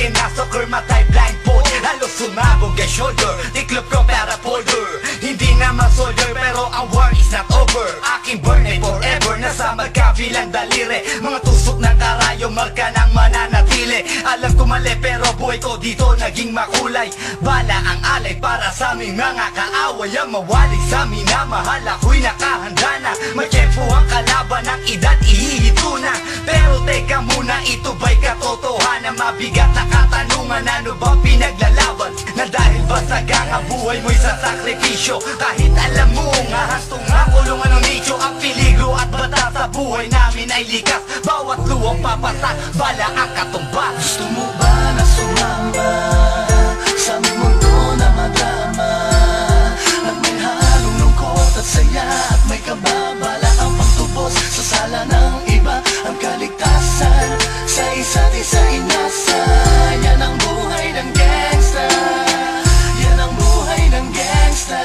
kinasokor, matay blindfold. Halos sumabog kay shoulder, tiklop ko para folder. Hindi nga ma-soldier pero ang war is not over. Aking burn ay forever, nasa magkabilang daliri. Mga tusok ng karayo, marka ng mananatili. Alam ko mali pero buhay ko dito naging makulay. Bala ang alay para sa aming mga kaaway. Ang mawali sa amin na mahal, ako'y nakahanda na. May tempo ang kalaban ng edad, ihihito na. Pero teka muna, ito ba'y katotohanan? Mabigat na katanungan, ano ba pinaglalaban? Na dahil basag ang buhay mo'y sa sakripisyo. Kahit alam mo, ngahastong nga kulungan ng nicho. Ang peligro at bata sa buhay namin ay likas. Bawat luwang papasak, bala ang katumba. Gusto mo ba na sumama sa aming mundo na madrama? At may halong lungkot at saya, at may kababala ang pagtubos sa sala ng iba. Ang kaligtasan sa isa't isa inasa. Yan ang buhay ng gangsta. Yan ang buhay ng gangsta.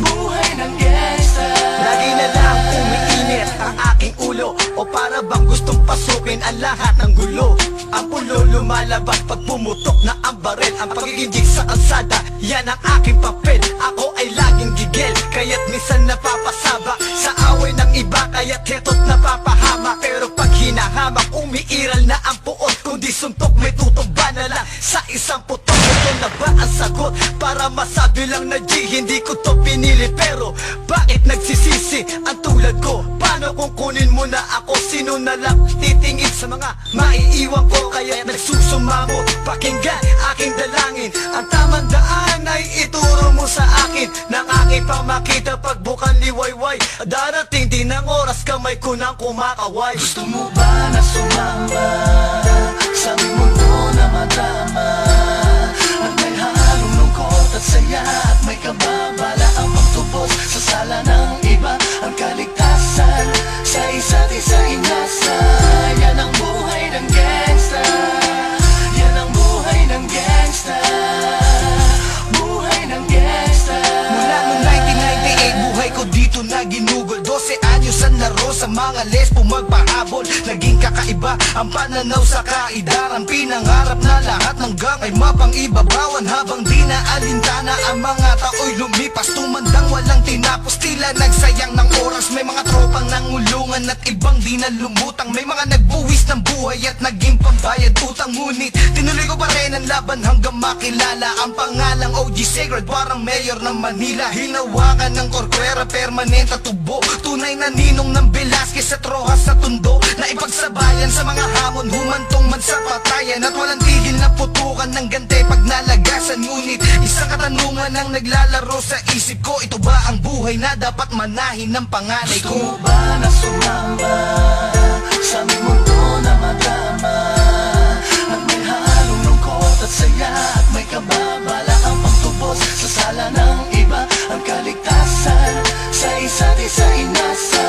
Buhay ng gangsta. Lagi na lang umiinit ang aking ulo, o para bang gustong pasukin ang lahat ng gulo. Ang pulo lumalabas pag pumutok na ang baril. Ang pagiging jig sa kalsada, yan ang aking papel. Ako ay laging gigil, kaya't minsan napapasaba sa away ng iba, kaya't heto't napapahama. Pero pag hinahamak, umiiral na ang puot. Kung di suntok, may tutumba na lang sa isang putok. Ito na ba ang sagot? Para masabi lang na G, hindi ko to pinili. Pero bakit nagsisisi ang tulad ko? Paano kung kunin mo na ako? Sino na lang titingin sa mga maiiwan ko? Kaya nagsusumamo, pakinggan aking dalangin. Ang tamang daan ay ituro mo sa akin. Nang aking pamakita pagbukan liwayway. Darating din ang oras, kamay ko nang kumakaway. Gusto mo ba na sumama sa aming mundo na madrama? At may halong lungkot at saya, at may kababala ang pagtubos sa sala ng iba. Ang kaligtasan sa isa't isa inasa. Yan ang buhay ng gangsta. Yan ang buhay ng gangsta. Buhay ng gangsta. Mula noong 1998, buhay ko dito na ginugol. 12 anyos ang laro sa mga lesbo magpahabol. Naging kakaiba ang pananaw sa kaidaran. Pinangarap na lahat ng gang ay mapang-ibabawan. Habang di na alintana ang mga tao'y lumipas. Tumandang walang tinapos, tila nagsayang ng oras. May mga tropang nangulungan at ibang di na lumutang. May mga nagbuwis ng buhay at naging pambayad utang. Ngunit tinuloy ko pa rin ang laban hanggang makilala ang pangalang OG Sacred, parang mayor ng Manila. Hinawakan ng korkwera, permanent at tubo. Tunay na ninong ng Velasquez at Rojas sa tundo. Na ipagsabayan sa mga hamon, humantong man sa patayan. At walang tigil na putukan ng gante pag nalagasan. Ngunit isang katanungan ang naglalaro sa isip ko. Ito ba ang buhay na dapat manahin ng panganay Gusto ko? mo ba na sumama sa aming mundo na madrama? At may halong lungkot at saya, at may kababala ang pagtubos sa sala ng iba. Ang kaligtasan sa isa't isa inasa.